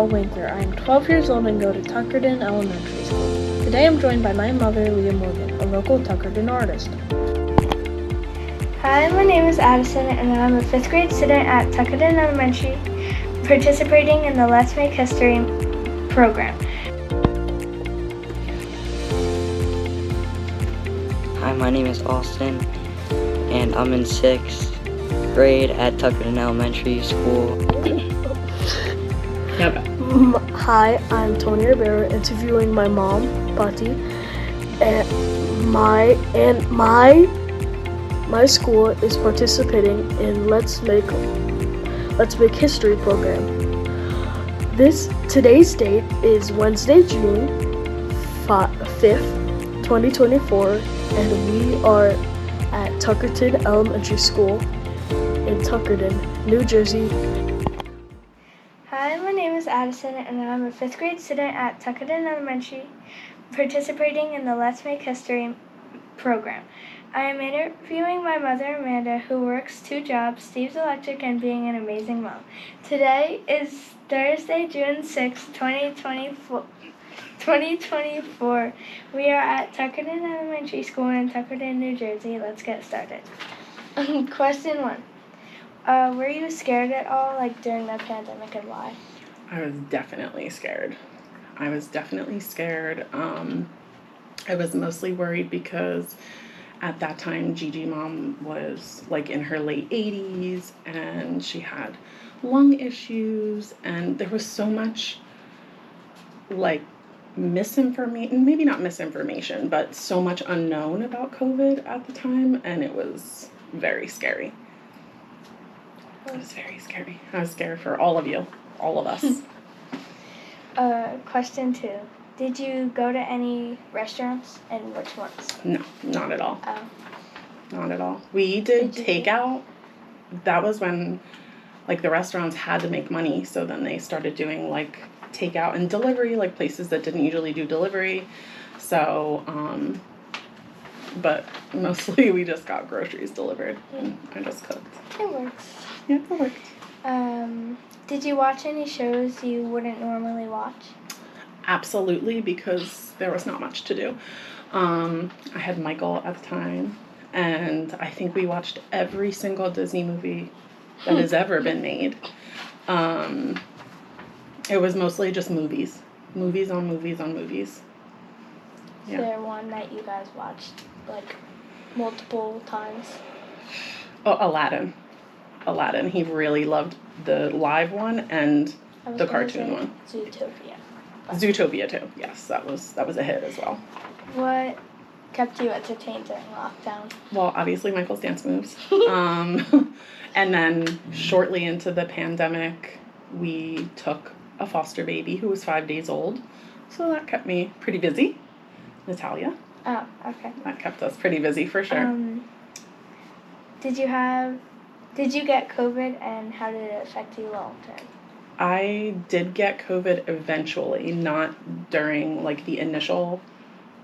Winkler. I am 12 years old and go to Tuckerton Elementary School. Today I'm joined by my mother, Leah Morgan, a local Tuckerton artist. Hi, my name is Addison and I'm a 5th grade student at Tuckerton Elementary, participating in the Let's Make History program. Hi, my name is Austin and I'm in 6th grade at Tuckerton Elementary School. Hi, I'm Tony Rivera, interviewing my mom, Patti, and my school is participating in Let's Make History program. Today's date is Wednesday, June 5th, 2024, and we are at Tuckerton Elementary School in Tuckerton, New Jersey. Hi, my name is Addison and I'm a 5th grade student at Tuckerton Elementary, participating in the Let's Make History program. I am interviewing my mother, Amanda, who works 2 jobs, Steve's Electric and being an amazing mom. Today is Thursday, June 6, 2024. We are at Tuckerton Elementary School in Tuckerton, New Jersey. Let's get started. Question 1. Were you scared at all, during the pandemic, and why? I was definitely scared. I was mostly worried because at that time, Gigi mom was in her late 80s and she had lung issues, and there was so much misinformation, maybe not misinformation, but so much unknown about COVID at the time, and it was very scary. It was very scary. I was scared for all of you, all of us. Question 2. Did you go to any restaurants, and which ones? No, not at all. Oh. Not at all. We did takeout. That was when, the restaurants had to make money, so then they started doing, takeout and delivery, places that didn't usually do delivery. So, but mostly we just got groceries delivered, and I just cooked. It works. Yeah, it worked. Did you watch any shows you wouldn't normally watch? Absolutely, because there was not much to do. I had Michael at the time, and I think we watched every single Disney movie that has ever been made. It was mostly just movies. Movies on movies on movies. Yeah. Is there one that you guys watched, multiple times? Oh, Aladdin. He really loved the live one and the cartoon one. Zootopia too. Yes, that was a hit as well. What kept you entertained during lockdown? Well, obviously Michael's dance moves. And then shortly into the pandemic, we took a foster baby who was 5 days old. So that kept me pretty busy. Natalia. Oh, okay. That kept us pretty busy for sure. Did you get COVID, and how did it affect you long term? I did get COVID eventually, not during the initial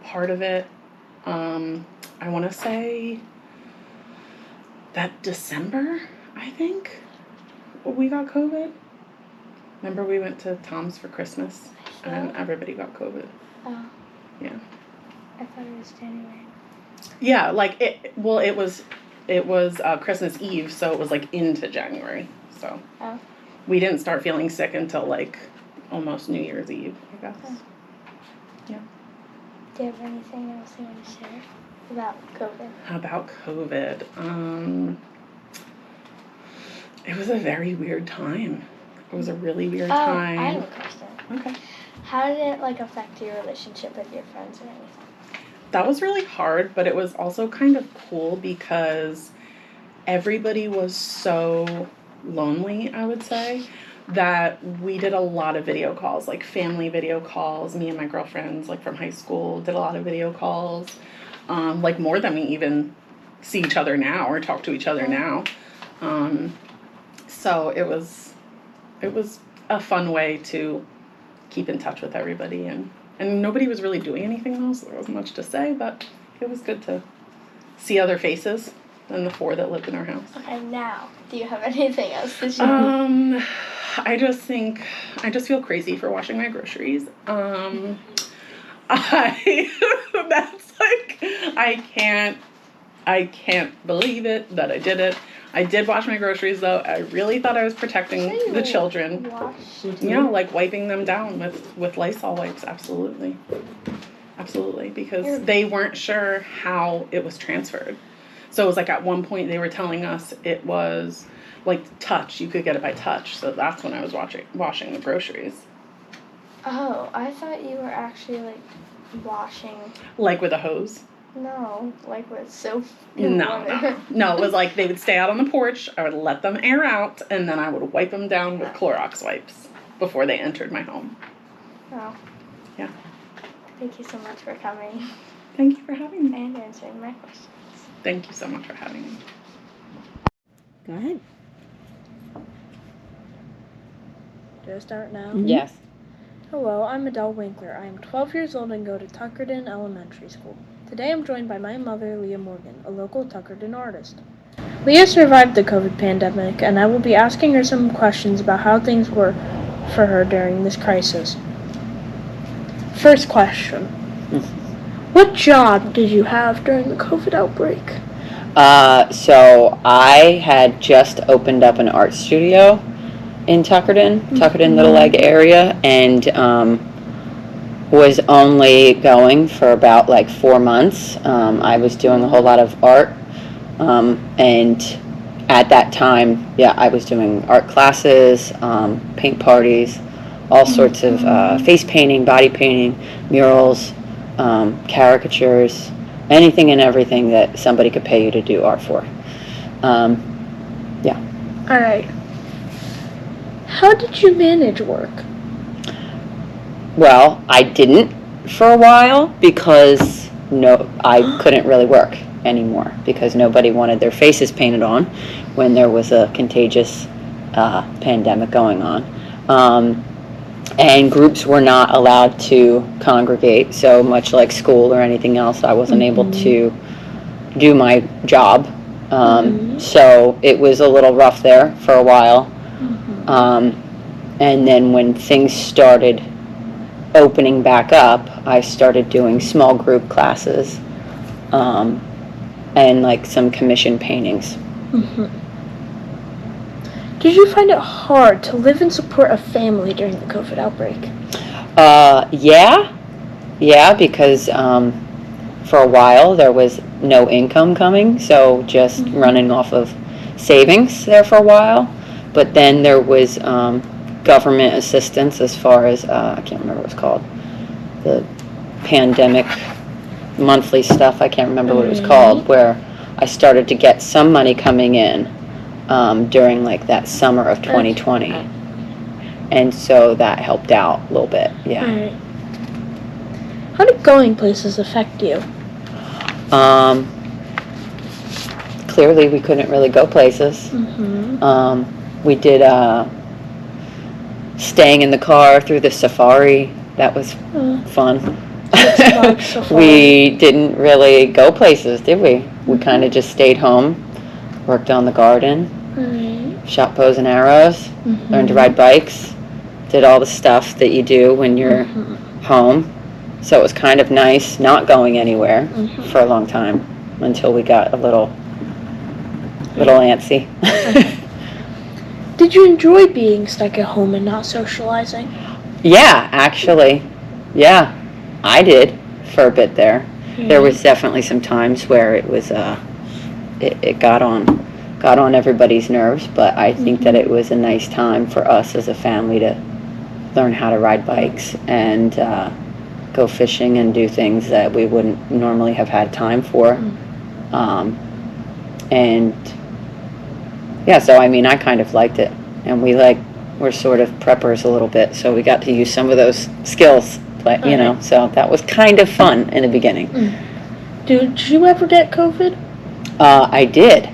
part of it. I want to say that December, I think, we got COVID. Remember we went to Tom's for Christmas and everybody got COVID. Oh. Yeah. I thought it was January. Yeah, it was Christmas Eve, so it was into January. So. Oh. We didn't start feeling sick until almost New Year's Eve, I guess. Oh. Yeah. Do you have anything else you want to share about COVID? About COVID? It was a very weird time. It was a really weird time. I have a question. Okay. How did it affect your relationship with your friends or anything? That was really hard, but it was also kind of cool because everybody was so lonely, I would say, that we did a lot of video calls, family video calls. Me and my girlfriends, from high school, did a lot of video calls, more than we even see each other now or talk to each other now. So it was a fun way to keep in touch with everybody, and nobody was really doing anything else, so there wasn't much to say, but it was good to see other faces than the 4 that lived in our house. Okay, now, do you have anything else to share? I just feel crazy for washing my groceries. That's like, I can't believe it that I did it. I did wash my groceries though. I really thought I was protecting the children. Yeah, like wiping them down with Lysol wipes, absolutely. Absolutely, because they weren't sure how it was transferred. So it was like at one point they were telling us it was like touch. You could get it by touch. So that's when I was washing the groceries. Oh, I thought you were actually like washing. Like with a hose? No, like with soap. No. It was like they would stay out on the porch. I would let them air out, and then I would wipe them down with Clorox wipes before they entered my home. Oh. Yeah. Thank you so much for coming. Thank you for having me. And answering my questions. Thank you so much for having me. Go ahead. Do I start now? Mm-hmm. Yes. Hello, I'm Adele Winkler. I am 12 years old and go to Tuckerton Elementary School. Today I'm joined by my mother, Leah Morgan, a local Tuckerton artist. Leah survived the COVID pandemic, and I will be asking her some questions about how things were for her during this crisis. First question. What job did you have during the COVID outbreak? So I had just opened up an art studio in Tuckerton Little Egg area, and was only going for about like 4 months. I was doing a whole lot of art, and at that time, I was doing art classes, paint parties, all sorts of face painting, body painting, murals, caricatures, anything and everything that somebody could pay you to do art for. All right. How did you manage work? Well, I didn't for a while because I couldn't really work anymore because nobody wanted their faces painted on when there was a contagious pandemic going on. And groups were not allowed to congregate, so much like school or anything else, I wasn't able to do my job. So it was a little rough there for a while. And then when things started opening back up, I started doing small group classes and like some commission paintings. Did you find it hard to live and support a family during the COVID outbreak? Yeah, because for a while there was no income coming, so just running off of savings there for a while. But then there was government assistance as far as, I can't remember what it's called, the pandemic monthly stuff, I can't remember what it was called, where I started to get some money coming in during like that summer of 2020. And so that helped out a little bit, All right. How did going places affect you? Clearly we couldn't really go places. We did staying in the car through the safari. That was fun. We didn't really go places, did we? We kind of just stayed home, worked on the garden, shot bows and arrows, learned to ride bikes, did all the stuff that you do when you're home. So it was kind of nice not going anywhere for a long time until we got a little antsy. Did you enjoy being stuck at home and not socializing? Yeah, actually. Yeah, I did for a bit there. There was definitely some times where it was it got on everybody's nerves, but I think that it was a nice time for us as a family to learn how to ride bikes and go fishing and do things that we wouldn't normally have had time for. And yeah, so I mean, I kind of liked it, and we're sort of preppers a little bit, so we got to use some of those skills, you know, so that was kind of fun in the beginning. Did you ever get COVID? I did.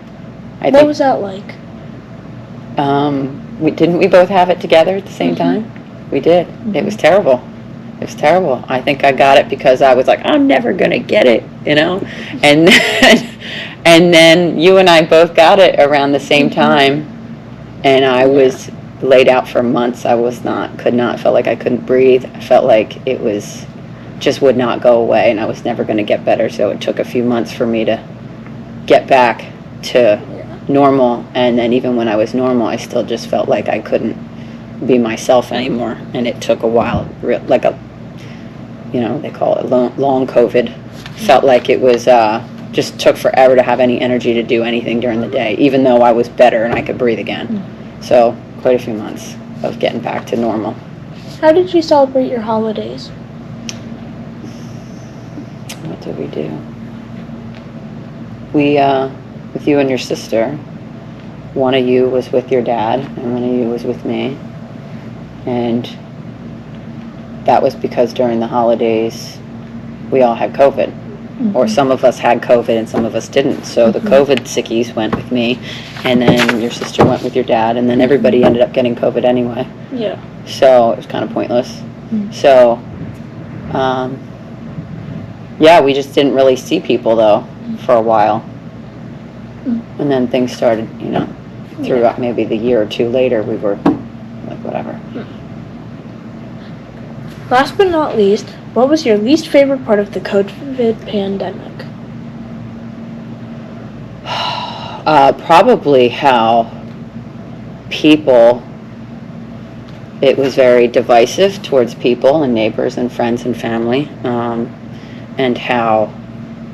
What was that like? Didn't we both have it together at the same time? We did. It was terrible. It was terrible. I think I got it because I was like, I'm never gonna get it, you know, and then you and I both got it around the same time, and I was laid out for months. I could not, felt like I couldn't breathe. I felt like it was, just would not go away, and I was never going to get better. So it took a few months for me to get back to normal. And then even when I was normal, I still just felt like I couldn't be myself anymore. And it took a while, like a, they call it long COVID. Felt like it was, just took forever to have any energy to do anything during the day, even though I was better and I could breathe again. So quite a few months of getting back to normal. How did you celebrate your holidays? What did we do? We, with you and your sister, one of you was with your dad and one of you was with me. And that was because during the holidays, we all had COVID. Or some of us had COVID and some of us didn't. So the COVID sickies went with me, and then your sister went with your dad, and then everybody ended up getting COVID anyway. Yeah. So it was kind of pointless. So, yeah, we just didn't really see people though for a while. And then things started, throughout maybe the year or two later, we were like, whatever. Last but not least, what was your least favorite part of the COVID pandemic? Probably how it was very divisive towards people and neighbors and friends and family, and how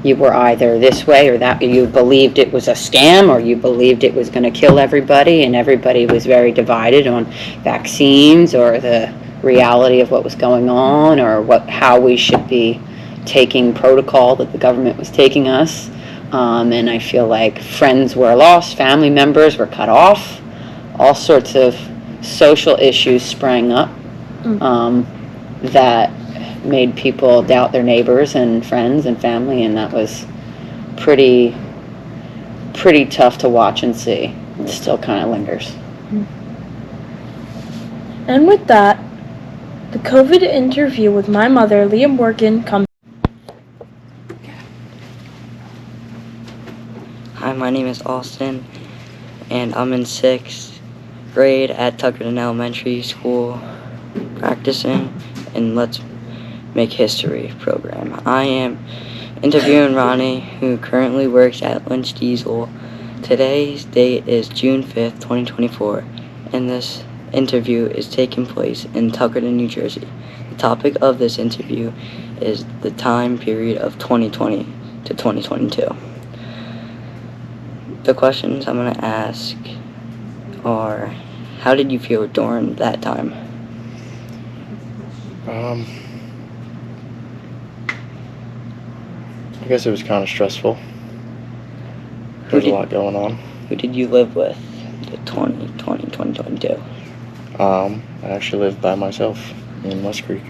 you were either this way or that. You believed it was a scam, or you believed it was going to kill everybody, and everybody was very divided on vaccines or the reality of what was going on, or how we should be taking protocol that the government was taking us. And I feel like friends were lost, family members were cut off, all sorts of social issues sprang up that made people doubt their neighbors and friends and family, and that was pretty tough to watch and see. It still kind of lingers. And with that, the COVID interview with my mother, Leah Morgan, comes. Hi, my name is Austin, and I'm in 6th grade at Tuckerton Elementary School, practicing in Let's Make History program. I am interviewing Ronnie, who currently works at Lynch Diesel. Today's date is June 5th, 2024, and this interview is taking place in Tuckerton, New Jersey. The topic of this interview is the time period of 2020 to 2022. The questions I'm going to ask are, how did you feel during that time? I guess it was kind of stressful. There's a lot going on. Who did you live with the 2020, 2022? I actually lived by myself in West Creek.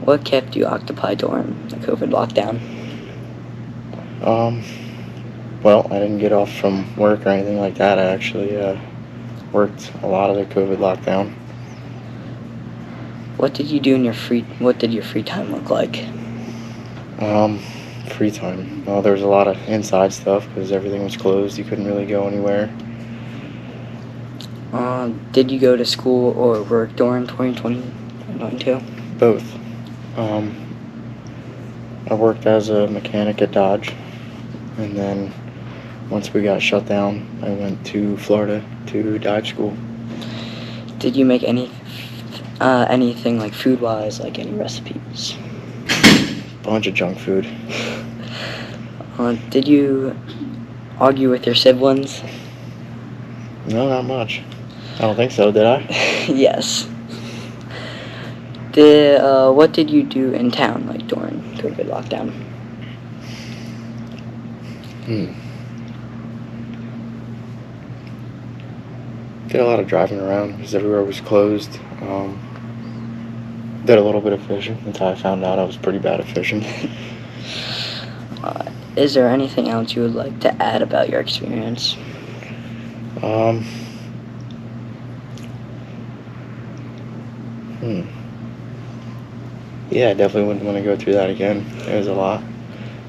What kept you occupied during the COVID lockdown? Well, I didn't get off from work or anything like that. I actually worked a lot of the COVID lockdown. What did you do in what did your free time look like? Free time. Well, there was a lot of inside stuff because everything was closed. You couldn't really go anywhere. Did you go to school or work during 2022? Both. I worked as a mechanic at Dodge, and then once we got shut down, I went to Florida to dive school. Did you make anything like food-wise, like any recipes? Bunch of junk food. Did you argue with your siblings? No, not much. I don't think so, did I? Yes. What did you do in town, like during COVID lockdown? Did a lot of driving around because everywhere was closed. Did a little bit of fishing until I found out I was pretty bad at fishing. Is there anything else you would like to add about your experience? Yeah, I definitely wouldn't want to go through that again. It was a lot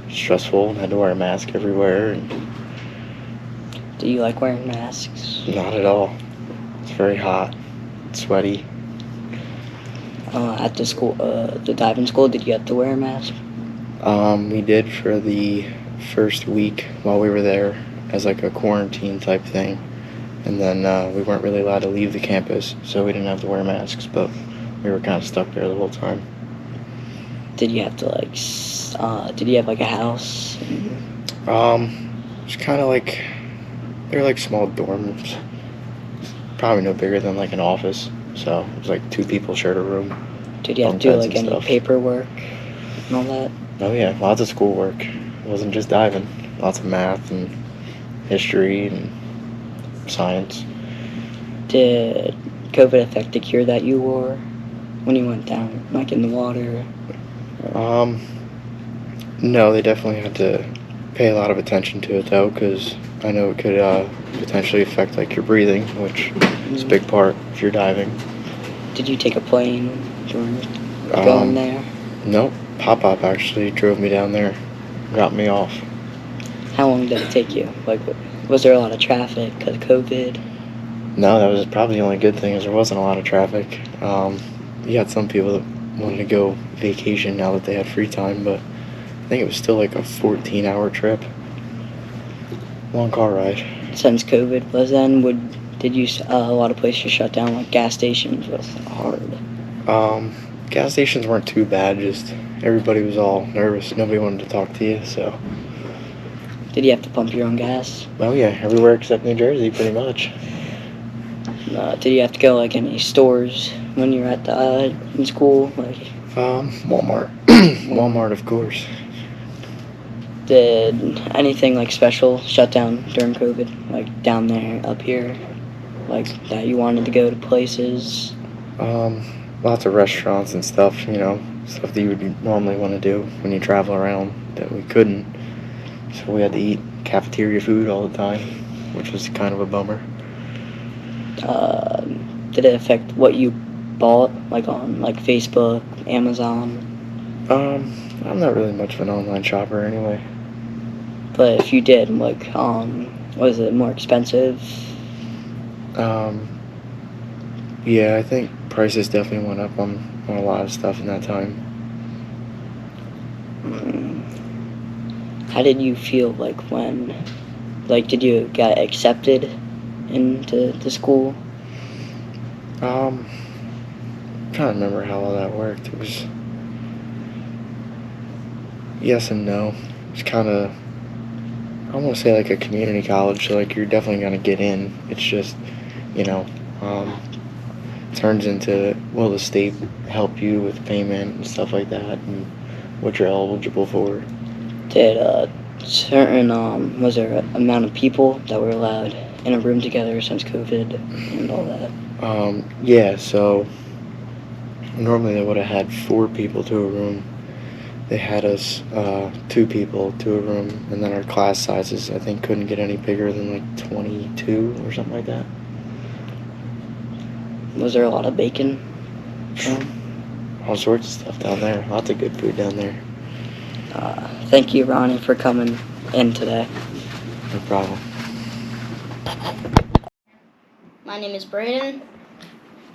stressful and had to wear a mask everywhere. And Do you like wearing masks? not at all. It's very hot, sweaty. At the school, the diving school, did you have to wear a mask? We did for the first week while we were there as like a quarantine type thing. And then we weren't really allowed to leave the campus, so we didn't have to wear masks, but we were kind of stuck there the whole time. Did you have to did you have like a house? It's kind of like, they're like small dorms. Probably no bigger than like an office. So it was like 2 people shared a room. Did you have to do like any paperwork and all that? Oh yeah, lots of schoolwork. It wasn't just diving. Lots of math and history and science. Did COVID affect the gear that you wore when you went down, like in the water? No, they definitely had to pay a lot of attention to it though, because I know it could potentially affect like your breathing, which is a big part if you're diving. Did you take a plane during going there? Nope. Pop-Up actually drove me down there, dropped me off. How long did it take you? Like, was there a lot of traffic because of COVID? No, that was probably the only good thing is there wasn't a lot of traffic. You had some people that wanted to go vacation now that they had free time, but I think it was still like a 14-hour trip. Long car ride. Since COVID was then, did you a lot of places shut down, like gas stations was hard? Gas stations weren't too bad, just everybody was all nervous. Nobody wanted to talk to you, so. Did you have to pump your own gas? Oh yeah, everywhere except New Jersey, pretty much. Did you have to go like any stores when you were at in school? Like Walmart. Walmart, of course. Did anything like special shut down during COVID? Like down there, up here? Like that you wanted to go to places? Lots of restaurants and stuff, stuff that you would normally want to do when you travel around that we couldn't. So we had to eat cafeteria food all the time, which was kind of a bummer. Did it affect what you bought, like on like Facebook, Amazon? I'm not really much of an online shopper anyway. But if you did, like, was it more expensive? Yeah, I think prices definitely went up on a lot of stuff in that time. How did you feel like did you get accepted into the school? I'm trying to remember how all that worked. It was yes and no. It's kind of, I want to say like a community college, so like you're definitely gonna get in. It's just, turns into, will the state help you with payment and stuff like that, and what you're eligible for. Did was there an amount of people that were allowed in a room together since COVID and all that? Yeah, so normally they would have had 4 people to a room. They had us 2 people to a room, and then our class sizes I think couldn't get any bigger than like 22 or something like that. Was there a lot of bacon? All sorts of stuff down there. Lots of good food down there. Thank you, Ronnie, for coming in today. No problem. My name is Braden.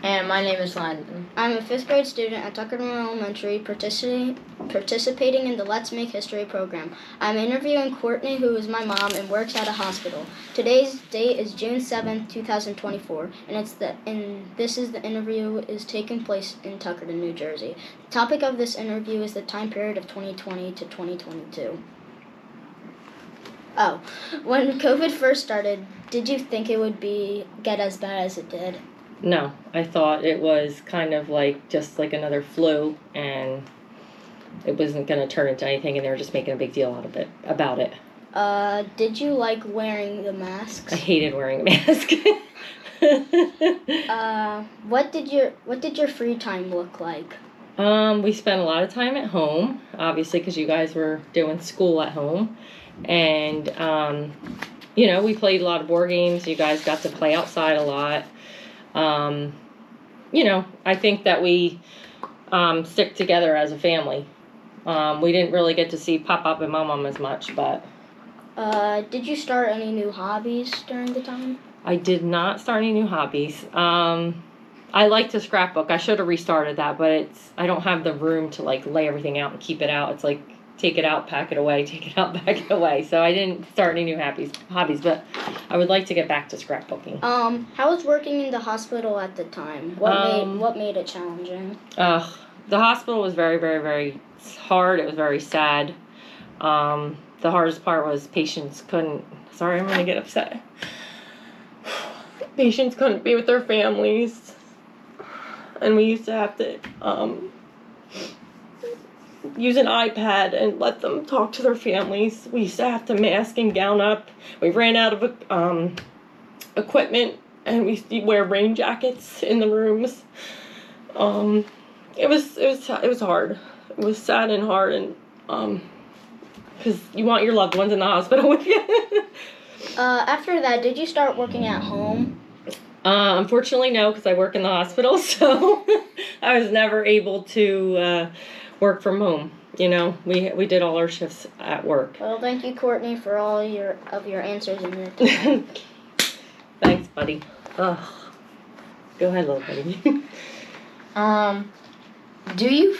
And my name is Landon. I'm a 5th grade student at Tuckerton Elementary participating in the Let's Make History program. I'm interviewing Courtney, who is my mom and works at a hospital. Today's date is June 7th, 2024, and the interview is taking place in Tuckerton, New Jersey. The topic of this interview is the time period of 2020 to 2022. Oh, when COVID first started, did you think it would get as bad as it did? No, I thought it was kind of like just like another flu, and it wasn't going to turn into anything, and they were just making a big deal about it. Did you like wearing the masks? I hated wearing a mask. What did your free time look like? We spent a lot of time at home, obviously, because you guys were doing school at home, and we played a lot of board games. You guys got to play outside a lot. I think that we stick together as a family. We didn't really get to see Pop and Mom as much, but... Did you start any new hobbies during the time? I did not start any new hobbies. I like to scrapbook. I should have restarted that, but I don't have the room to like lay everything out and keep it out. It's like take it out, pack it away, take it out, pack it away. So I didn't start any new hobbies, but I would like to get back to scrapbooking. How was working in the hospital at the time? What made it challenging? The hospital was very, very, very hard. It was very sad. The hardest part was patients couldn't. Sorry, I'm gonna get upset. Patients couldn't be with their families, and we used to have to use an iPad and let them talk to their families. We used to have to mask and gown up. We ran out of equipment, and we used to wear rain jackets in the rooms. It was hard. It was sad and hard, and because you want your loved ones in the hospital with you. After that, did you start working at home? Unfortunately, no, because I work in the hospital, so I was never able to work from home. You know, we did all our shifts at work. Well, thank you, Courtney, for all your answers and your time. Thanks, buddy. Ugh. Go ahead, little buddy. Do you?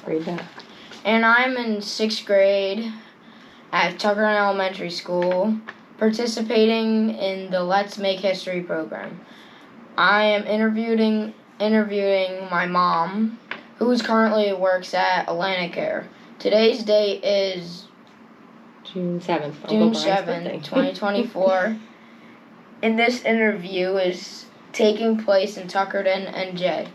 Read that. And I'm in 6th grade at Tuckerton Elementary School, participating in the Let's Make History program. I am interviewing my mom, who currently works at Atlantic Care. Today's date is June 7th. June 7th, 2024. And this interview is taking place in Tuckerton, NJ.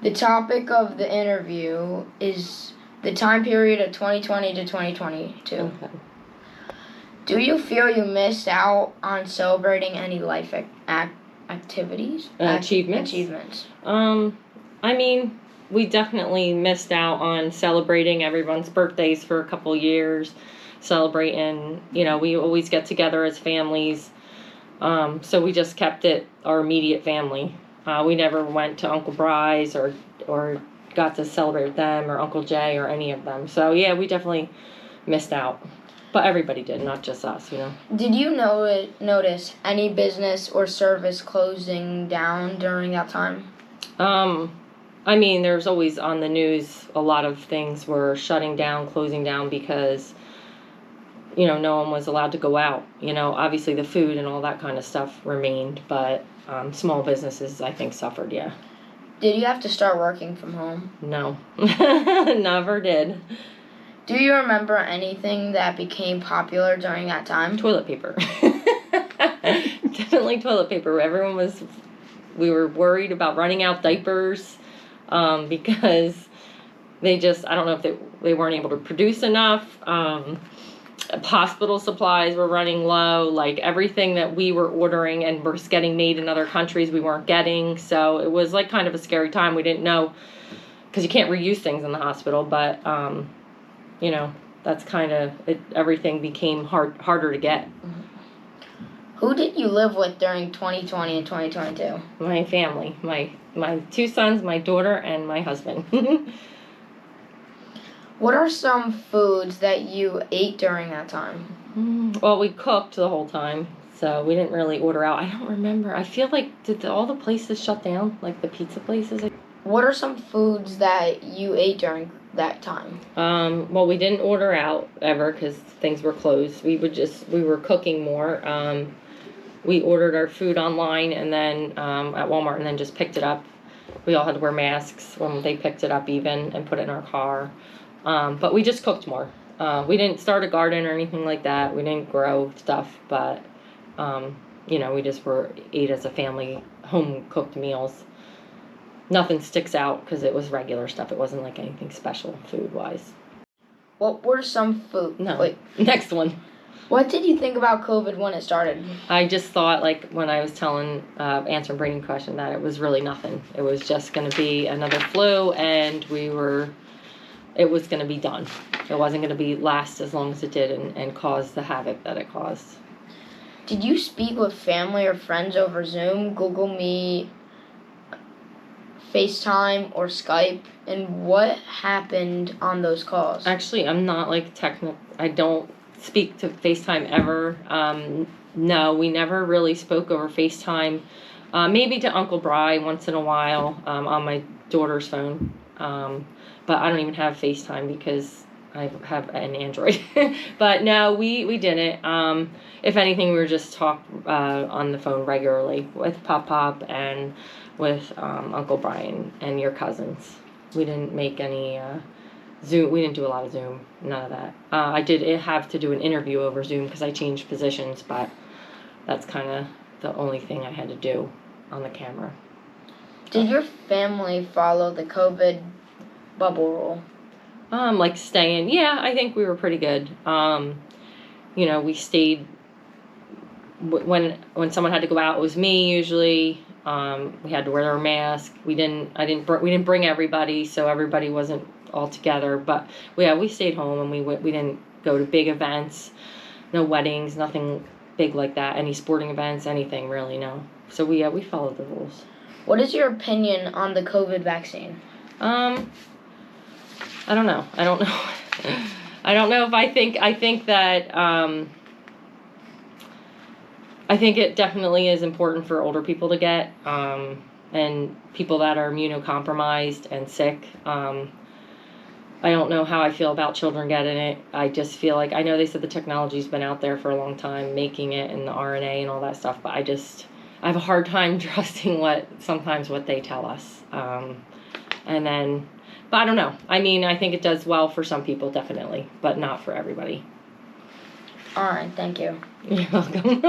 The topic of the interview is the time period of 2020 to 2022. Okay. Do you feel you missed out on celebrating any life activities? Achievements? I mean, we definitely missed out on celebrating everyone's birthdays for a couple years, celebrating, you know, we always get together as families, so we just kept it our immediate family. We never went to Uncle Bry's or got to celebrate with them or Uncle Jay or any of them. So yeah, we definitely missed out. But everybody did, not just us, you know. Did you notice any business or service closing down during that time? I mean, there's always on the news a lot of things were shutting down, closing down because, you know, no one was allowed to go out. You know, obviously the food and all that kind of stuff remained, but small businesses, I think, suffered, yeah. Did you have to start working from home? No, never did. Do you remember anything that became popular during that time? Toilet paper. Definitely toilet paper. We were worried about running out diapers because I don't know if they weren't able to produce enough. Hospital supplies were running low. Like everything that we were ordering and was getting made in other countries, we weren't getting. So it was like kind of a scary time. We didn't know, because you can't reuse things in the hospital, but you know, that's kind of it. Everything became harder to get. Who did you live with during 2020 and 2022? My family, my 2 sons, my daughter, and my husband. What are some foods that you ate during that time? Well, we cooked the whole time, so we didn't really order out. I don't remember. I feel like, did all the places shut down? Like the pizza places? What are some foods that you ate during that time? Well, we didn't order out ever because things were closed. We were cooking more. We ordered our food online and then at Walmart, and then just picked it up. We all had to wear masks when they picked it up even and put it in our car. But we just cooked more. We didn't start a garden or anything like that. We didn't grow stuff, but you know, we just ate as a family, home cooked meals. Nothing sticks out because it was regular stuff. It wasn't like anything special food wise. What were some food? No. Wait. Next one. What did you think about COVID when it started? I just thought, like, when I was answering Brady's question, that it was really nothing. It was just going to be another flu, and it was going to be done. It wasn't going to last as long as it did and cause the havoc that it caused. Did you speak with family or friends over Zoom, Google Meet, FaceTime, or Skype? And what happened on those calls? Actually, I'm not like technical. I don't speak to FaceTime ever. No, we never really spoke over FaceTime. Maybe to Uncle Bry once in a while on my daughter's phone. But I don't even have FaceTime because I have an Android. But no, we didn't. If anything, we were just talk on the phone regularly with Pop and with Uncle Brian and your cousins. We didn't make any Zoom. We didn't do a lot of Zoom. None of that. I did have to do an interview over Zoom because I changed positions, but that's kind of the only thing I had to do on the camera. Did your family follow the COVID bubble rule? Like staying. Yeah, I think we were pretty good. We stayed. When someone had to go out, it was me usually. We had to wear our mask. We didn't bring everybody, so everybody wasn't all together. But we stayed home and we didn't go to big events, no weddings, nothing big like that. Any sporting events, anything really, no. So we followed the rules. What is your opinion on the COVID vaccine? I don't know. I don't know. I don't know if I think that I think it definitely is important for older people to get, and people that are immunocompromised and sick. I don't know how I feel about children getting it. I just feel like, I know they said the technology's been out there for a long time, making it and the RNA and all that stuff, but I have a hard time trusting sometimes what they tell us. But I don't know. I mean, I think it does well for some people, definitely, but not for everybody. All right, thank you. You're welcome.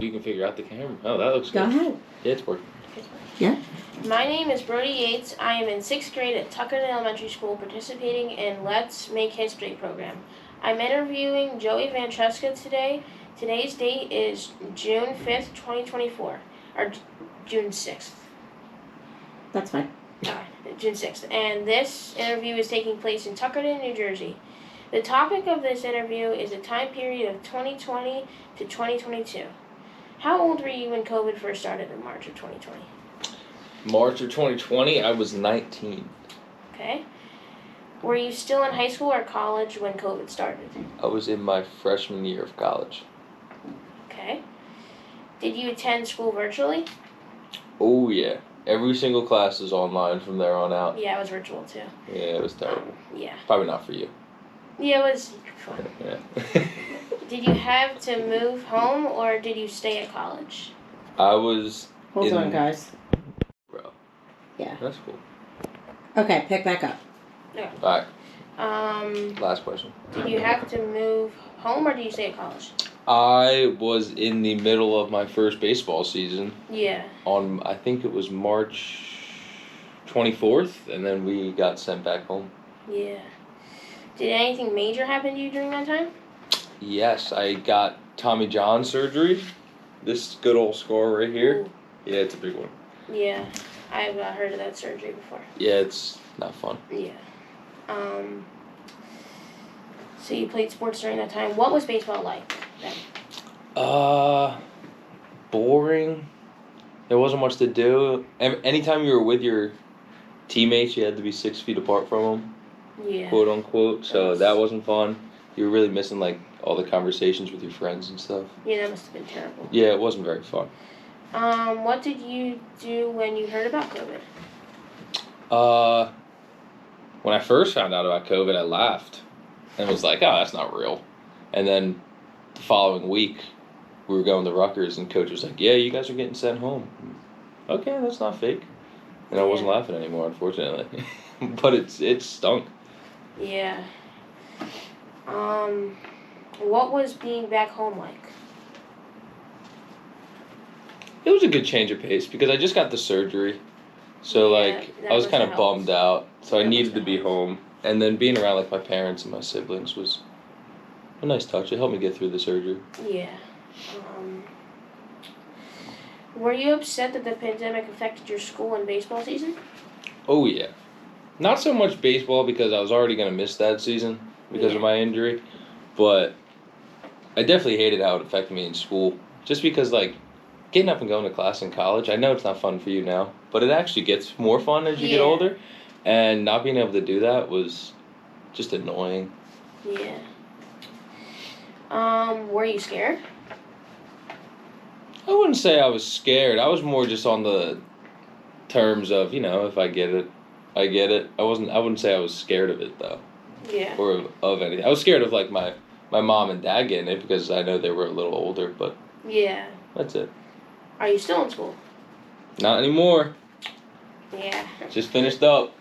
You can figure out the camera. Oh, that looks Go good. ahead. Yeah, it's working. Yeah. My name is Brody Yates. I am in 6th grade at Tuckerton Elementary School participating in Let's Make History program. I'm interviewing Joey Van Treska today. Today's date is June 5th, 2024, or June 6th. That's fine. June 6th. And this interview is taking place in Tuckerton, New Jersey. The topic of this interview is a time period of 2020 to 2022. How old were you when COVID first started in March of 2020? March of 2020, I was 19. Okay. Were you still in high school or college when COVID started? I was in my freshman year of college. Okay. Did you attend school virtually? Oh, yeah. Every single class is online from there on out. Yeah, it was virtual too. Yeah, it was terrible. Yeah. Probably not for you. Yeah, it was fun. Yeah. Did you have to move home or did you stay at college? I was Hold on, guys. Bro. Yeah. That's cool. Okay, pick back up. Okay. All right. Last question. Did you have to move home or did you stay at college? I was in the middle of my first baseball season Yeah. on, I think it was March 24th, and then we got sent back home. Yeah. Did anything major happen to you during that time? Yes, I got Tommy John surgery. This good old scar right here. Ooh. Yeah, it's a big one. Yeah. I've heard of that surgery before. Yeah, it's not fun. Yeah. So you played sports during that time. What was baseball like then? Boring. There wasn't much to do. Anytime you were with your teammates, you had to be 6 feet apart from them, Yeah. quote unquote. So that wasn't fun. You were really missing like all the conversations with your friends and stuff. Yeah, that must have been terrible. Yeah, it wasn't very fun. What did you do when you heard about COVID? When I first found out about COVID, I laughed and was like, "Oh, that's not real." And then the following week, we were going to Rutgers, and coach was like, "Yeah, you guys are getting sent home." Okay, that's not fake. And I wasn't laughing anymore, unfortunately. But it stunk. Yeah. What was being back home like? It was a good change of pace because I just got the surgery. So, Yeah, that I was must kind of have bummed helped. out. So I That needed must to have be helped. home. And then being around, like, my parents and my siblings was a nice touch. It helped me get through the surgery. Yeah. Were you upset that the pandemic affected your school and baseball season? Oh, yeah. Not so much baseball because I was already going to miss that season because of my injury. But I definitely hated how it affected me in school. Just because, like, getting up and going to class in college, I know it's not fun for you now, but it actually gets more fun as you get Yeah. older. And not being able to do that was just annoying. Yeah. Were you scared? I wouldn't say I was scared. I was more just on the terms of, if I get it, I get it. I wouldn't say I was scared of it though. Yeah. Or of anything. I was scared of like my mom and dad getting it because I know they were a little older, but Yeah. that's it. Are you still in school? Not anymore. Yeah. Just finished up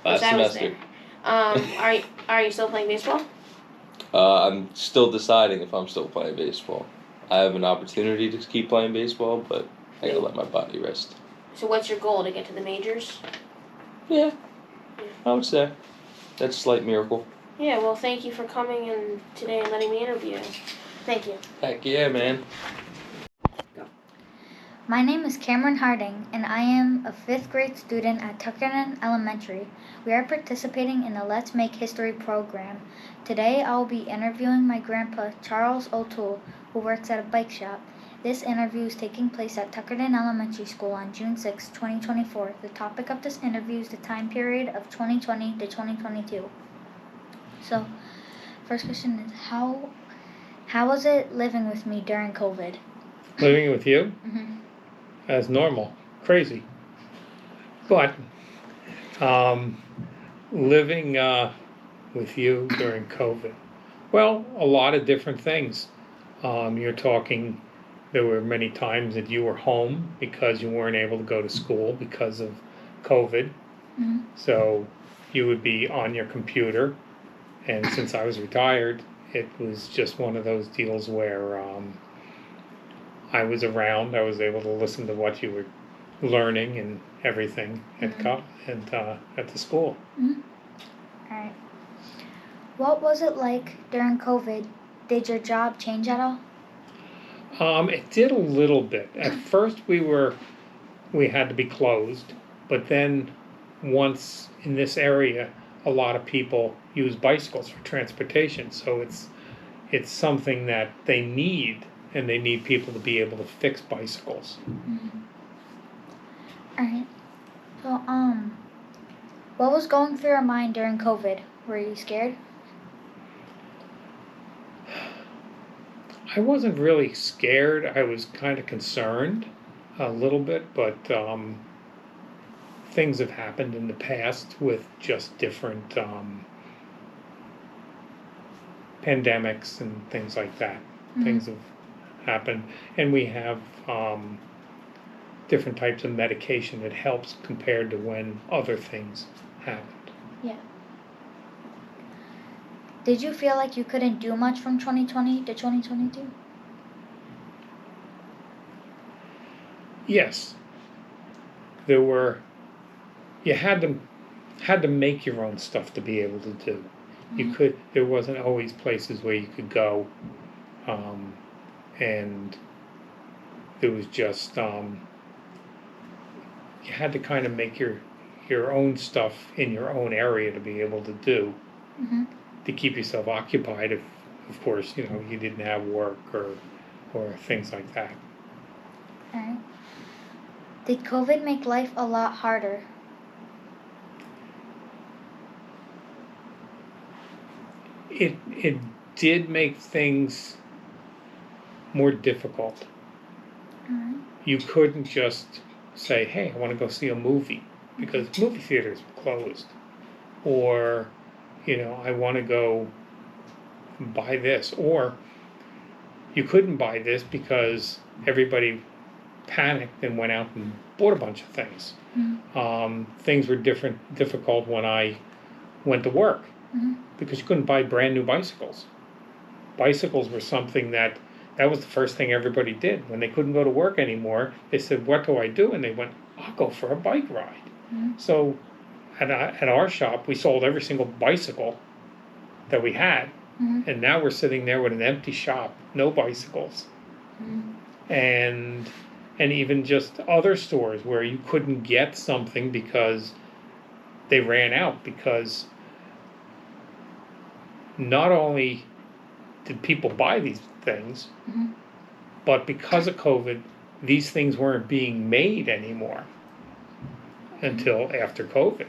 last I was semester. there. Are you still playing baseball? I'm still deciding if I'm still playing baseball. I have an opportunity to keep playing baseball, but I gotta let my body rest. So what's your goal, to get to the majors? Yeah, I would say that's a slight miracle. Yeah. Well, thank you for coming in today and letting me interview you. Thank you. Heck yeah, man. My name is Cameron Harding, and I am a 5th grade student at Tuckerton Elementary. We are participating in the Let's Make History program. Today I will be interviewing my grandpa, Charles O'Toole, who works at a bike shop. This interview is taking place at Tuckerton Elementary School on June 6, 2024. The topic of this interview is the time period of 2020 to 2022. So, first question is, how was it living with me during COVID? Living with you? Mm-hmm. As normal. Crazy. But living with you during COVID, well, a lot of different things. You're talking, there were many times that you were home because you weren't able to go to school because of COVID. Mm-hmm. So you would be on your computer. And since I was retired, it was just one of those deals where I was around. I was able to listen to what you were learning and everything at at the school. Mm-hmm. All right. What was it like during COVID? Did your job change at all? It did a little bit. At first, we had to be closed, but then once in this area, a lot of people use bicycles for transportation. So it's something that they need. And they need people to be able to fix bicycles. Mm-hmm. All right. So, what was going through your mind during COVID? Were you scared? I wasn't really scared. I was kind of concerned a little bit, but things have happened in the past with just different pandemics and things like that. Mm-hmm. Things have happened, and we have different types of medication that helps compared to when other things happened. Yeah. Did you feel like you couldn't do much from 2020 to 2022? Yes. You had to make your own stuff to be able to do. Mm-hmm. There wasn't always places where you could go, and it was just you had to kind of make your own stuff in your own area to be able to do, Mm-hmm. to keep yourself occupied if, of course, you didn't have work or things like that. All right. Did COVID make life a lot harder? It did make things more difficult. All right. You couldn't just say, hey, I want to go see a movie because movie theaters were closed. Or, I want to go buy this. Or you couldn't buy this because everybody panicked and went out and bought a bunch of things. Mm-hmm. Things were difficult when I went to work Mm-hmm. because you couldn't buy brand new bicycles. Bicycles were something that was the first thing everybody did. When they couldn't go to work anymore, they said, what do I do? And they went, I'll go for a bike ride. Mm-hmm. So at our shop, we sold every single bicycle that we had. Mm-hmm. And now we're sitting there with an empty shop, no bicycles. Mm-hmm. And even just other stores where you couldn't get something because they ran out, because not only did people buy these things, Mm-hmm. but because of COVID, these things weren't being made anymore until after COVID.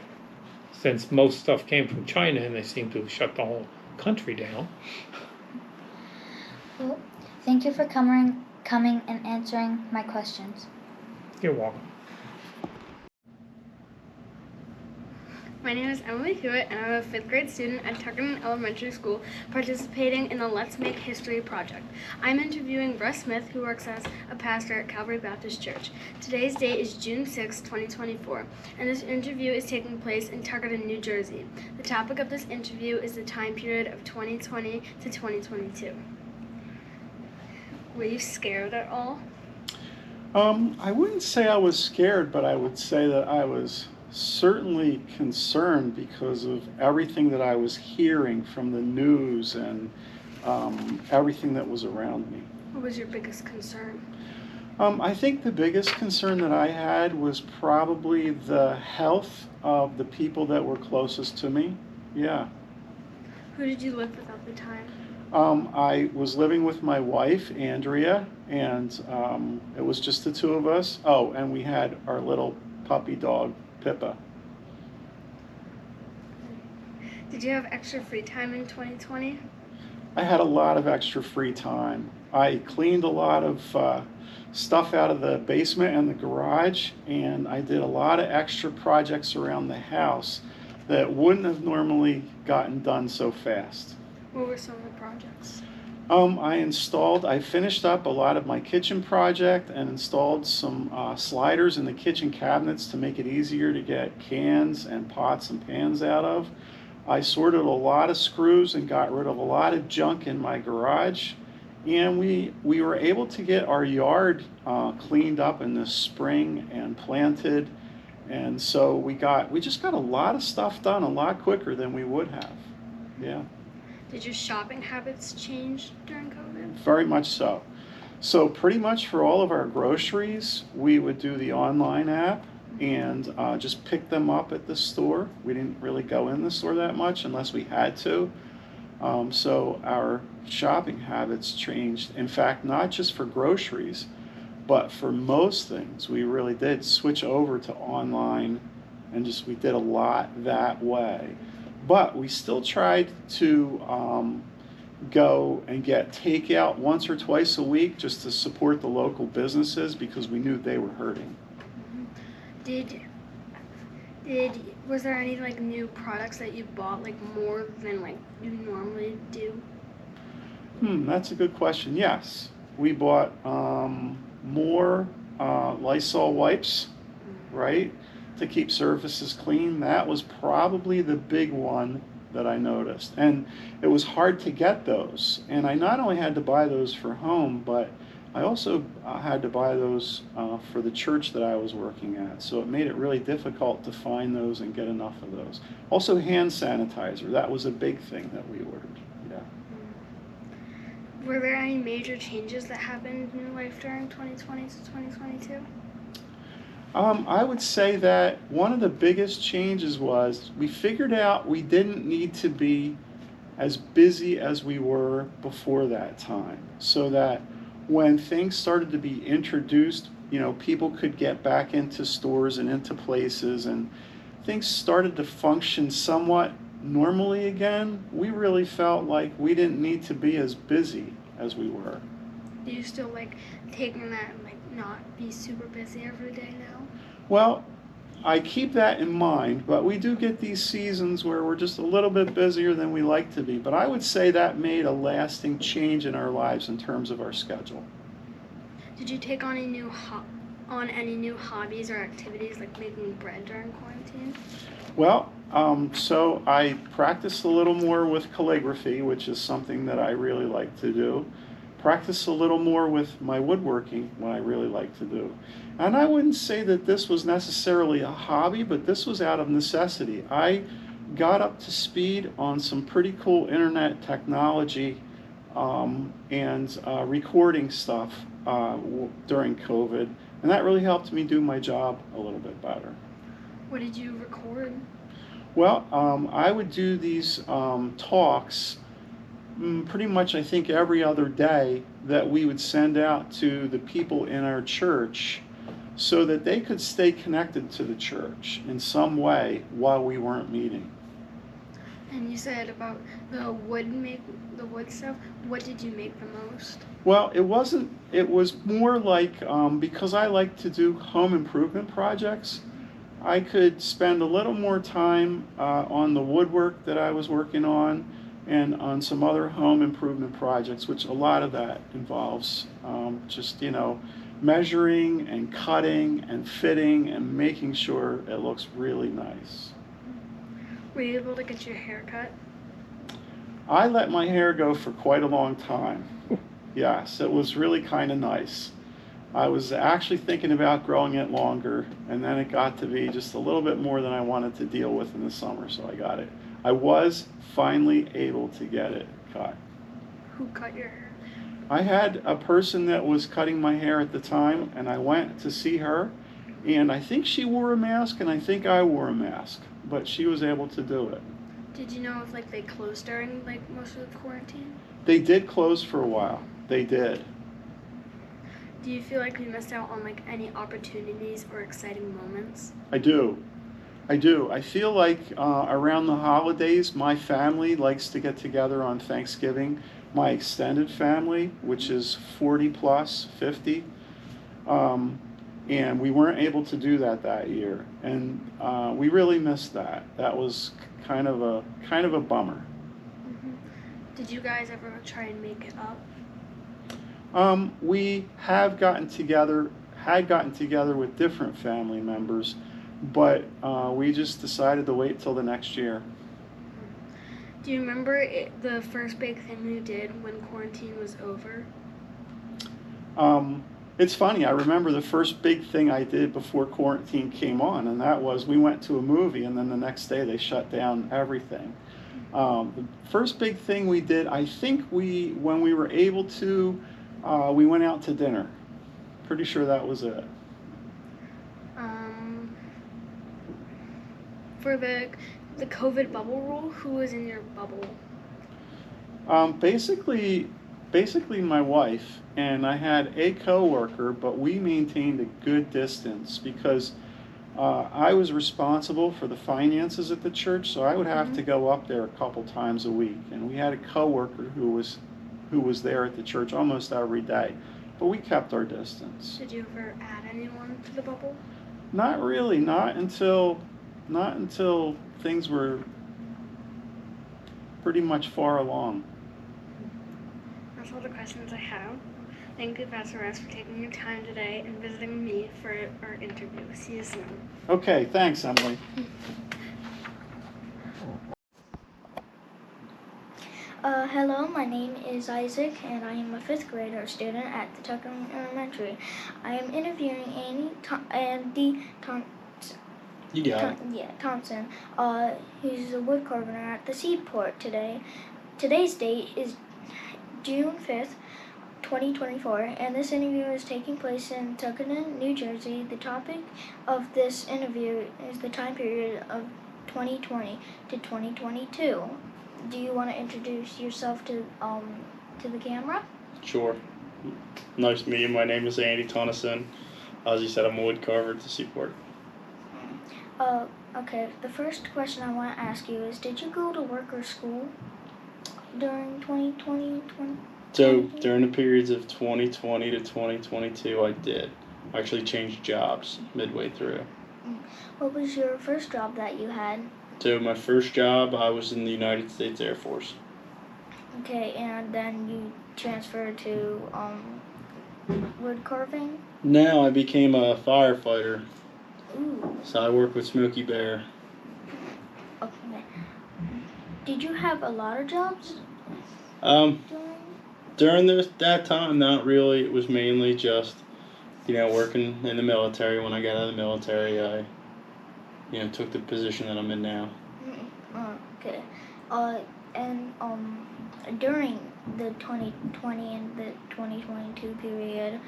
Since most stuff came from China and they seem to have shut the whole country down. Well, thank you for coming and answering my questions. You're welcome. My name is Emily Hewitt, and I'm a 5th grade student at Tuckerton Elementary School, participating in the Let's Make History project. I'm interviewing Russ Smith, who works as a pastor at Calvary Baptist Church. Today's date is June 6, 2024, and this interview is taking place in Tuckerton, New Jersey. The topic of this interview is the time period of 2020 to 2022. Were you scared at all? I wouldn't say I was scared, but I would say that I was certainly concerned because of everything that I was hearing from the news and everything that was around me. What was your biggest concern? I think the biggest concern that I had was probably the health of the people that were closest to me. Yeah. Who did you live with at the time? I was living with my wife, Andrea, and it was just the two of us. Oh, and we had our little puppy dog, Pippa. Did you have extra free time in 2020? I had a lot of extra free time. I cleaned a lot of stuff out of the basement and the garage, and I did a lot of extra projects around the house that wouldn't have normally gotten done so fast. What were some of the projects? I finished up a lot of my kitchen project and installed some sliders in the kitchen cabinets to make it easier to get cans and pots and pans out of. I sorted a lot of screws and got rid of a lot of junk in my garage. And we were able to get our yard cleaned up in the spring and planted. And so we just got a lot of stuff done a lot quicker than we would have. Yeah. Did your shopping habits change during COVID? Very much so. So pretty much for all of our groceries, we would do the online app and just pick them up at the store. We didn't really go in the store that much unless we had to. So our shopping habits changed. In fact, not just for groceries, but for most things, we really did switch over to online and we did a lot that way. But we still tried to go and get takeout once or twice a week just to support the local businesses because we knew they were hurting. Was there any new products that you bought more than you normally do? That's a good question. Yes, we bought more Lysol wipes, right, to keep surfaces clean. That was probably the big one that I noticed. And it was hard to get those. And I not only had to buy those for home, but I also had to buy those for the church that I was working at. So it made it really difficult to find those and get enough of those. Also hand sanitizer. That was a big thing that we ordered. Yeah. Were there any major changes that happened in your life during 2020 to 2022? I would say that one of the biggest changes was we figured out we didn't need to be as busy as we were before that time, so that when things started to be introduced, people could get back into stores and into places and things started to function somewhat normally again. We really felt like we didn't need to be as busy as we were. Do you still taking that not be super busy every day now? Well, I keep that in mind, but we do get these seasons where we're just a little bit busier than we like to be. But I would say that made a lasting change in our lives in terms of our schedule. Did you take on any new hobbies or activities like making bread during quarantine? Well, so I practiced a little more with calligraphy, which is something that I really like to do. Practice a little more with my woodworking, what I really like to do. And I wouldn't say that this was necessarily a hobby, but this was out of necessity. I got up to speed on some pretty cool internet technology and recording stuff during COVID, and that really helped me do my job a little bit better. What did you record? Well, I would do these talks pretty much, I think, every other day that we would send out to the people in our church so that they could stay connected to the church in some way while we weren't meeting. And you said about the wood stuff. What did you make the most? Well, it wasn't, it was more like, because I like to do home improvement projects, I could spend a little more time on the woodwork that I was working on and on some other home improvement projects, which a lot of that involves just, measuring and cutting and fitting and making sure it looks really nice. Were you able to get your hair cut? I let my hair go for quite a long time. Yes, it was really kind of nice. I was actually thinking about growing it longer, and then it got to be just a little bit more than I wanted to deal with in the summer, so I got it. I was finally able to get it cut. Who cut your hair? I had a person that was cutting my hair at the time, and I went to see her, and I think she wore a mask, and I think I wore a mask, but she was able to do it. Did you know if they closed during most of the quarantine? They did close for a while. They did. Do you feel like we missed out on any opportunities or exciting moments? I do. I feel like around the holidays, my family likes to get together on Thanksgiving. My extended family, which is 40 plus, 50, and we weren't able to do that year, and we really missed that. That was kind of a bummer. Mm-hmm. Did you guys ever try and make it up? We had gotten together with different family members, but we just decided to wait till the next year. Do you remember the first big thing you did when quarantine was over? It's funny, I remember the first big thing I did before quarantine came on, and that was we went to a movie, and then the next day they shut down everything. The first big thing we did, I think when we were able to, we went out to dinner. Pretty sure that was it. For the COVID bubble rule, who was in your bubble? Basically my wife, and I had a coworker, but we maintained a good distance because I was responsible for the finances at the church, so I would have to go up there a couple times a week, and we had a coworker who was there at the church almost every day, but we kept our distance. Did you ever add anyone to the bubble? Not really, not until things were pretty much far along. That's all the questions I have. Thank you, Pastor Russ, for taking your time today and visiting me for our interview. See you soon. Okay, thanks, Emily. Hello, my name is Isaac, and I am a 5th grader student at the Tuckerton Elementary. I am interviewing Andy Thompson, who's a wood carver at the Seaport today. Today's date is June 5th, 2024, and this interview is taking place in Tuckerton, New Jersey. The topic of this interview is the time period of 2020 to 2022. Do you want to introduce yourself to the camera? Sure. Nice to meet you. My name is Andy Thompson. As you said, I'm a wood carver at the Seaport. Okay. The first question I want to ask you is, did you go to work or school during 2020? So during the periods of 2020 to 2022, I did. I actually changed jobs midway through. What was your first job that you had? So my first job, I was in the United States Air Force. Okay, and then you transferred to wood carving? Now I became a firefighter. Ooh. So I work with Smokey Bear. Okay. Did you have a lot of jobs? During that time, not really. It was mainly just, working in the military. When I got out of the military, I, took the position that I'm in now. Okay. And during the 2020 and the 2022 period,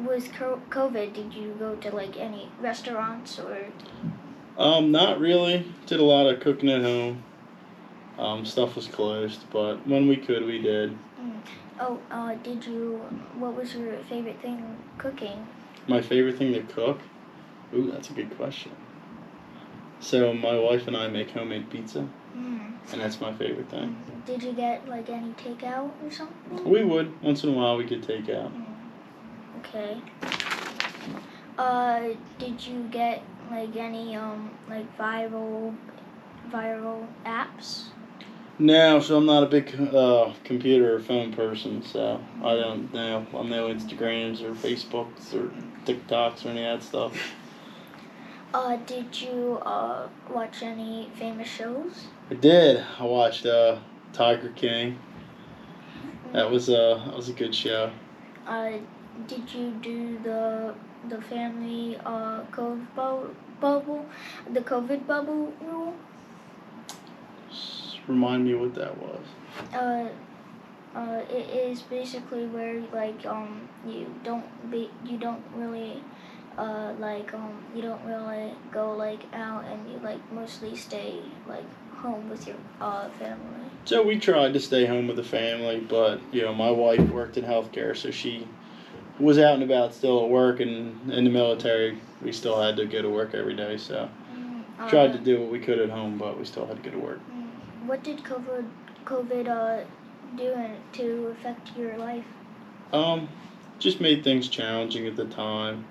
with COVID, did you go to any restaurants or? Not really. Did a lot of cooking at home. Stuff was closed, but when we could, we did. What was your favorite thing cooking? My favorite thing to cook? Ooh, that's a good question. So my wife and I make homemade pizza. and that's my favorite thing. Did you get like any takeout or something? We would once in a while we could take out. Okay. Did you get like any like viral apps? No, so I'm not a big computer or phone person, so I don't know. I'm no Instagrams or Facebooks or TikToks or any of that stuff. Did you watch any famous shows? I did. I watched Tiger King. That was a good show. Did you do the family COVID bubble, the COVID bubble rule? Just remind me what that was. It is basically where like you don't really you don't really go like out, and you like mostly stay like home with your family. So we tried to stay home with the family, but my wife worked in healthcare, so she was out and about still at work, and in the military we still had to go to work every day. So tried to do what we could at home, but we still had to go to work. What did COVID do to affect your life? Just made things challenging at the time.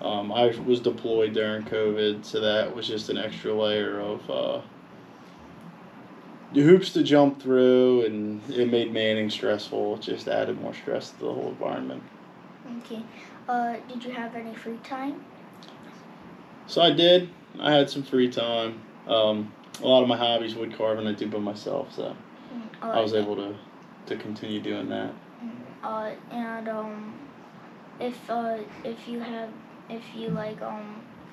I was deployed during COVID, so that was just an extra layer of hoops to jump through, and it made manning stressful. It just added more stress to the whole environment. Okay. Did you have any free time? So I did. I had some free time. A lot of my hobbies, wood carving, I do by myself, so I was able to continue doing that. And if you like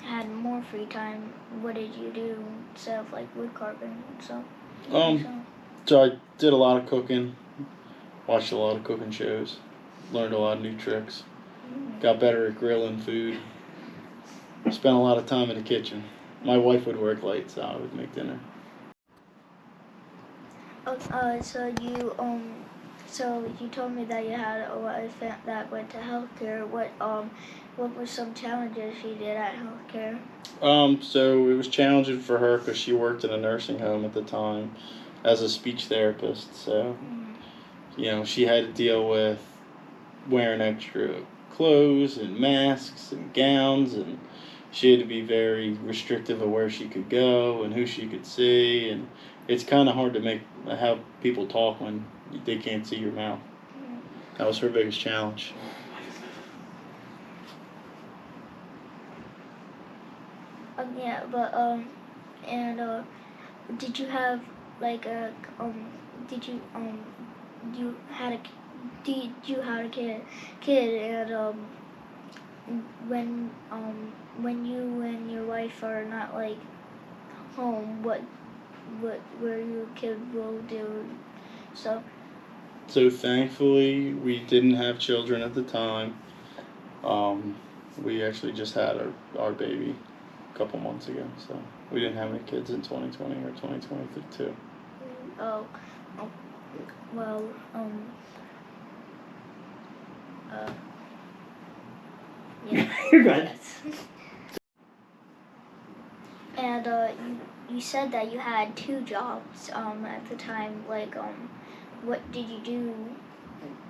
had more free time, what did you do instead of like wood carving and stuff? So I did a lot of cooking, watched a lot of cooking shows, learned a lot of new tricks, got better at grilling food, spent a lot of time in the kitchen. My wife would work late, so I would make dinner. So you told me that you had a wife that went to healthcare. What were some challenges she did at healthcare? So it was challenging for her because she worked in a nursing home at the time as a speech therapist. So, she had to deal with wearing extra clothes and masks and gowns, and she had to be very restrictive of where she could go and who she could see, and it's kind of hard to have people talk when they can't see your mouth. That was her biggest challenge. Did you have like a you had a kid, and when you and your wife are not like home, what where your kid will do? So thankfully we didn't have children at the time. We actually just had our baby a couple months ago, so we didn't have any kids in 2020 or 2022. Well, yeah. You're good. And you said that you had 2 jobs at the time. Like, what did you do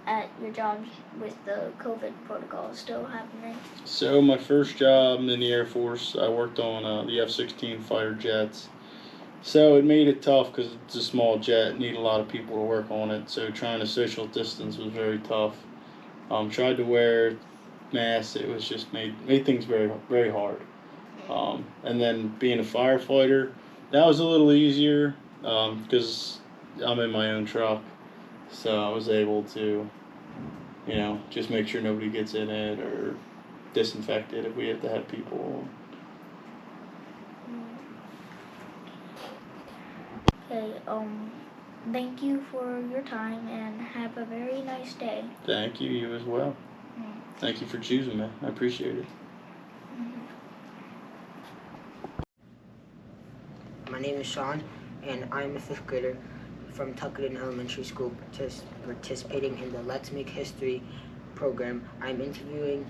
at your jobs with the COVID protocol still happening? So my first job in the Air Force, I worked on the F-16 fighter jets. So it made it tough because it's a small jet, need a lot of people to work on it. So trying to social distance was very tough. Tried to wear masks. It was just made things very, very hard. And then being a firefighter, that was a little easier because I'm in my own truck. So I was able to, just make sure nobody gets in it or disinfect it if we have to have people. Okay, thank you for your time and have a very nice day. Thank you, you as well. Thank you for choosing me. I appreciate it. My name is Sean, and I'm a 5th grader from Tuckerton Elementary School participating in the Let's Make History program. I'm interviewing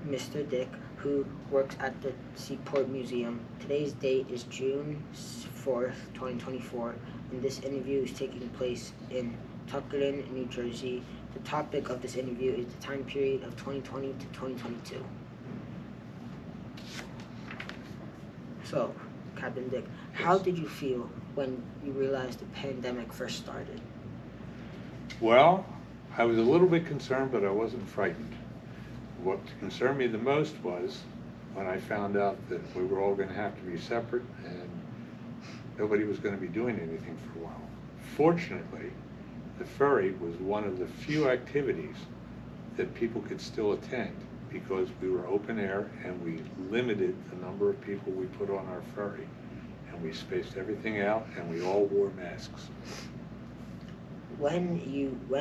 Mr. Dick, who works at the Seaport Museum. Today's date is June 4th, 2024, and this interview is taking place in Tuckerton, New Jersey. The topic of this interview is the time period of 2020 to 2022. So, Captain Dick, how did you feel when you realized the pandemic first started? Well, I was a little bit concerned, but I wasn't frightened. What concerned me the most was when I found out that we were all going to have to be separate and nobody was going to be doing anything for a while. Fortunately, the ferry was one of the few activities that people could still attend because we were open air and we limited the number of people we put on our ferry. And we spaced everything out and we all wore masks. While you were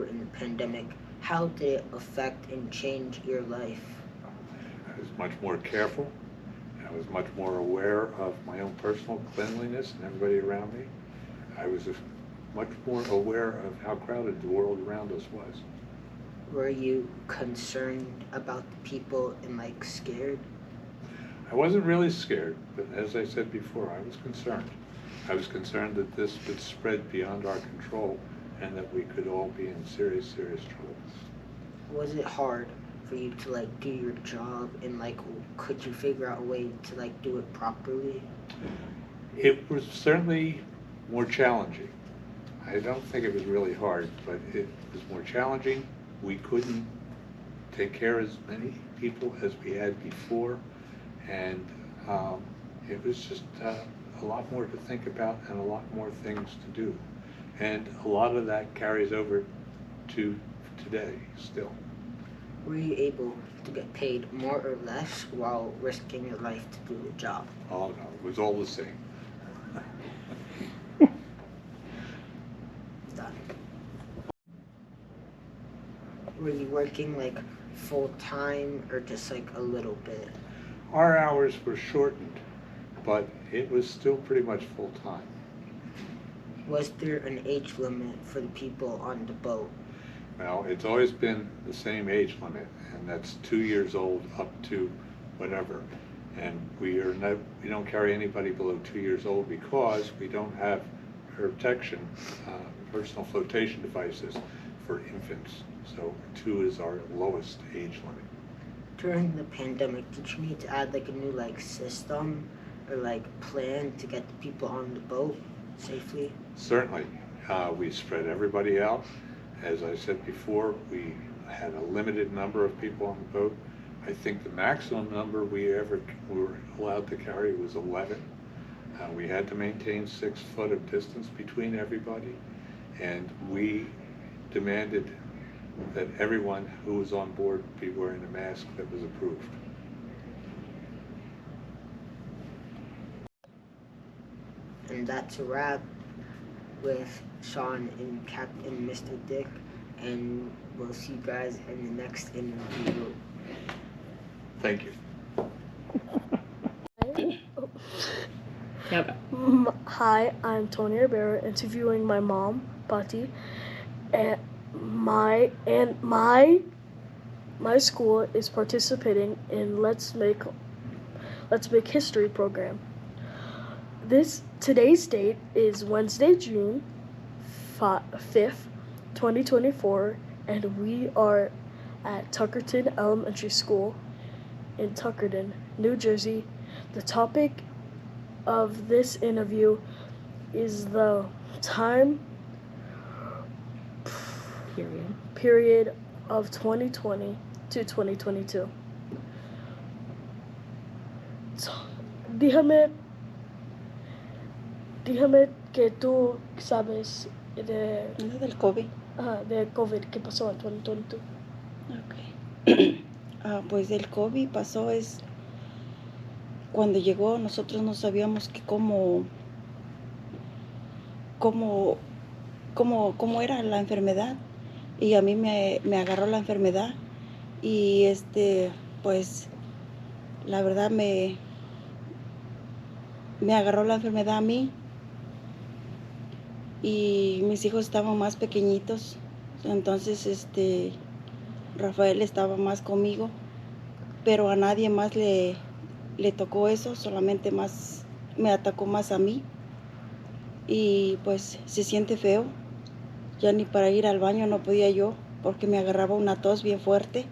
in the pandemic, how did it affect and change your life? I was much more careful. I was much more aware of my own personal cleanliness and everybody around me. I was much more aware of how crowded the world around us was. Were you concerned about the people and scared? I wasn't really scared, but as I said before, I was concerned. I was concerned that this would spread beyond our control and that we could all be in serious, serious trouble. Was it hard for you to do your job and could you figure out a way to do it properly? It was certainly more challenging. I don't think it was really hard, but it was more challenging. We couldn't take care of as many people as we had before, and it was just a lot more to think about and a lot more things to do. And a lot of that carries over to today still. Were you able to get paid more or less while risking your life to do the job? Oh no, it was all the same. Were you working full time or just a little bit? Our hours were shortened, but it was still pretty much full time. Was there an age limit for the people on the boat? Well, it's always been the same age limit, and that's 2 years old up to whatever. And we don't carry anybody below 2 years old because we don't have protection, personal flotation devices for infants. So 2 is our lowest age limit. During the pandemic, did you need to add a new system or plan to get the people on the boat safely? Certainly. We spread everybody out. As I said before, we had a limited number of people on the boat. I think the maximum number we were allowed to carry was 11. We had to maintain 6 foot of distance between everybody, and we demanded that everyone who was on board be wearing a mask that was approved. And that's a wrap with Sean and Captain Mr. Dick, and we'll see you guys in the next interview. Thank you. Hi, I'm Tony Rivera interviewing my mom, Patty, and my school is participating in Let's Make History program. Today's date is Wednesday, June 5th, 2024, and we are at Tuckerton Elementary School in Tuckerton, New Jersey. The topic of this interview is the time period of 2020 to 2022. Dígame que tú sabes del COVID. De COVID, ¿qué pasó en 2022? Pues del COVID pasó cuando llegó, nosotros no sabíamos que cómo era la enfermedad, y a mí me agarró la enfermedad, y pues la verdad me agarró la enfermedad a mí, y mis hijos estaban más pequeñitos, entonces Rafael estaba más conmigo, pero a nadie más le tocó eso, solamente más me atacó más a mí y pues se siente feo. Ya ni para ir al baño no podía yo porque me agarraba una tos bien fuerte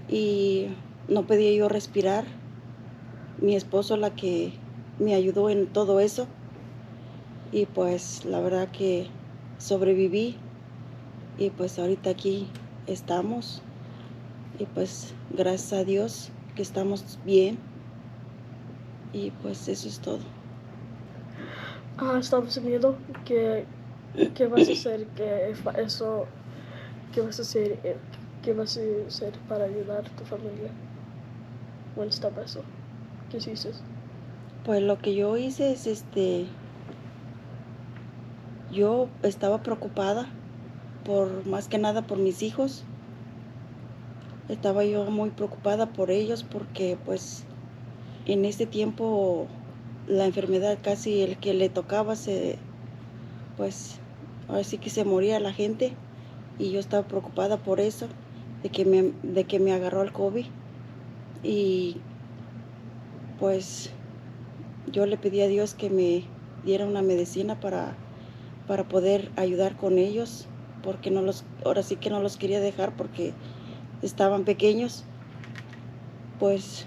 y no podía yo respirar. Mi esposo la que me ayudó en todo eso y pues la verdad que sobreviví y pues ahorita aquí estamos y pues gracias a Dios que estamos bien y pues eso es todo. ¿Estabas miedo? ¿Qué vas a hacer? Eso, ¿qué vas a hacer? ¿Qué vas a hacer para ayudar a tu familia? ¿Cuándo estaba eso? ¿Qué hiciste? Pues lo que yo hice es yo estaba preocupada por más que nada por mis hijos. Estaba yo muy preocupada por ellos porque pues en ese tiempo la enfermedad casi el que le tocaba pues ahora sí que se moría la gente y yo estaba preocupada por eso, de que me agarró el COVID y pues yo le pedí a Dios que me diera una medicina para poder ayudar con ellos porque ahora sí que no los quería dejar porque estaban pequeños pues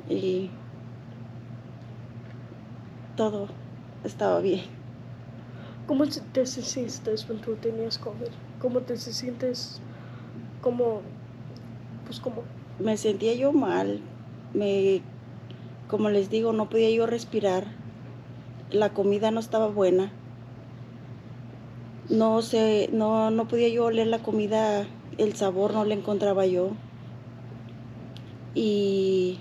y todo estaba bien. ¿Cómo te sentiste cuando tú tenías COVID? ¿Cómo te sientes? ¿Cómo? Me sentía yo mal, como les digo, no podía yo respirar, la comida no estaba buena, no podía yo oler la comida, el sabor no le encontraba yo y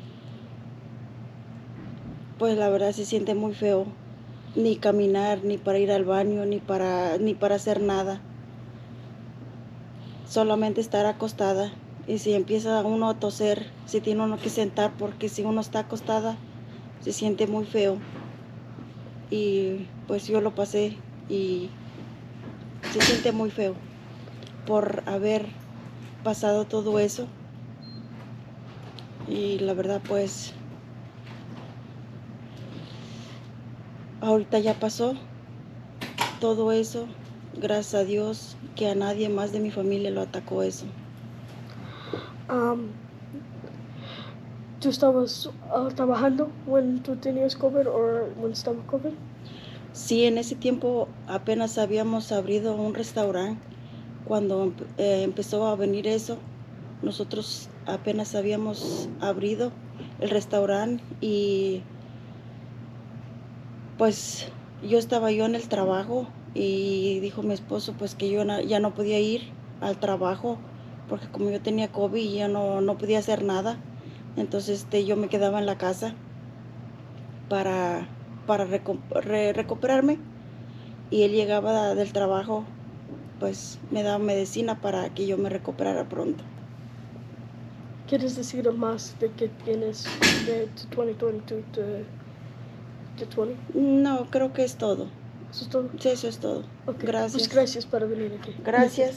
pues la verdad se siente muy feo, ni caminar, ni para ir al baño, ni para hacer nada, solamente estar acostada y si empieza uno a toser, se tiene uno que sentar porque si uno está acostada se siente muy feo y pues yo lo pasé y se siente muy feo por haber pasado todo eso y la verdad pues ahorita ya pasó todo eso, gracias a Dios que a nadie más de mi familia lo atacó eso. ¿Tú estabas trabajando cuando tú tenías COVID o cuando estaba COVID? Sí, en ese tiempo apenas habíamos abrido un restaurante cuando empezó a venir eso. Nosotros apenas habíamos abrido el restaurante y pues yo estaba en el trabajo y dijo mi esposo pues que yo ya no podía ir al trabajo porque como yo tenía COVID ya no podía hacer nada. Entonces yo me quedaba en la casa para recuperarme y él llegaba del trabajo pues me daba medicina para que yo me recuperara pronto. ¿Quieres decir más de que tienes de 2022 to 20? No, creo que es todo. ¿Eso es todo? Sí, eso es todo. Okay. Gracias. Pues gracias por venir aquí. Gracias.